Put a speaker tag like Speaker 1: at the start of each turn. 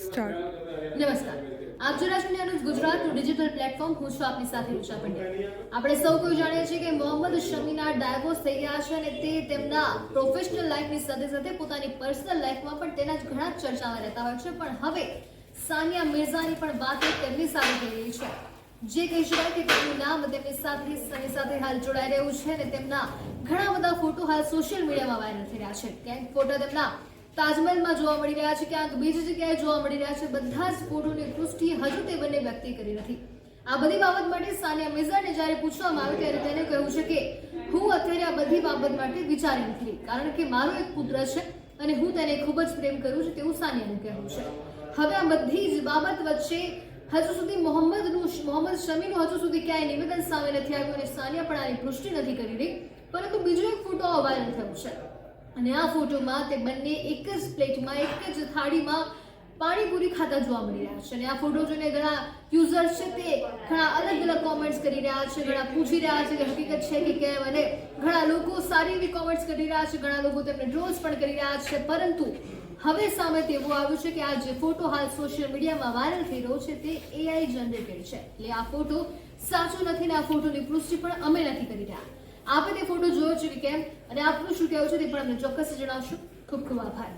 Speaker 1: નમસ્કાર, આપ જોઈ રહ્યા છો ન્યૂઝ ગુજરાતનું ડિજિટલ પ્લેટફોર્મ. હું છું આપની સાથે ઋષા પંડ્યા. આપણે સૌ કોઈ જાણીએ છીએ કે મોહમ્મદ શમીના ડાયવોર્સ થઈ ગયા છે અને તે તેમના પ્રોફેશનલ લાઈફની સાથે સાથે પોતાની પર્સનલ લાઈફમાં પણ તેના જ ઘણા ચર્ચામાં રહેતા હોય છે. પણ હવે સાનિયા મિર્ઝાની પણ વાત તેમની સાથે થઈ રહી છે. જે કહી શકાય કે તેમનું નામ તેમની સાથે હાલ જોડાઈ રહ્યું છે અને તેમના ઘણા બધા ફોટો હાલ સોશિયલ મીડિયામાં વાયરલ થઈ રહ્યા છે. ક્યાંક ફોટો તેમના તાજમહેલમાં જોવા મળી રહ્યા છે, ક્યાંક બીજી જગ્યાએ જોવા મળી રહ્યા છે. બધા જ ફોટોની પુષ્ટિ હજુ તે બંને વ્યક્તિ કરી નથી. આ બધી બાબત માટે સાનિયા મિર્ઝાને જ્યારે પૂછવામાં આવ્યું ત્યારે તેને કહ્યું છે કે હું અત્યારે આ બધી બાબત માટે વિચારી નથી, કારણ કે મારો એક પુત્ર છે અને હું તેને ખૂબ જ પ્રેમ કરું છું, તેવું સાનિયાનું કહેવું છે. હવે આ બધી જ બાબત વચ્ચે હજુ સુધી મોહમ્મદ શમીનું હજુ સુધી ક્યાંય નિવેદન સામે નથી આવ્યું અને સાનિયા પણ આની પુષ્ટિ નથી કરી રહી. પરંતુ બીજો એક ફોટો વાયરલ થયો છે અને આ ફોટોમાં તે બંને એક જ પ્લેટમાં, એક જ થાળીમાં પાણીપુરી ખાતા જોવા મળી રહ્યા છે. અને આ ફોટો જોઈને ઘણા યુઝર્સ છે તે ઘણા અલગ અલગ કોમેન્ટ્સ કરી રહ્યા છે, ઘણા પૂછી રહ્યા છે કે હકીકત છે કે કેમ, અને ઘણા લોકો સારી એવી કોમેન્ટ્સ કરી રહ્યા છે, ઘણા લોકો તેમને ટ્રોલ્સ પણ કરી રહ્યા છે. પરંતુ હવે સામે તેવું આવ્યું છે કે આ જે ફોટો હાલ સોશિયલ મીડિયામાં વાયરલ થઈ રહ્યો છે તે AI જનરેટેડ છે. એટલે આ ફોટો સાચો નથી ને આ ફોટોની પુષ્ટિ પણ અમે નથી કરી રહ્યા. આપે તે ફોટો જોયો છે કે કેમ અને આપનું શું કહેવું છે તે પણ અમને ચોક્કસ જણાવશો. ખૂબ ખૂબ આભાર.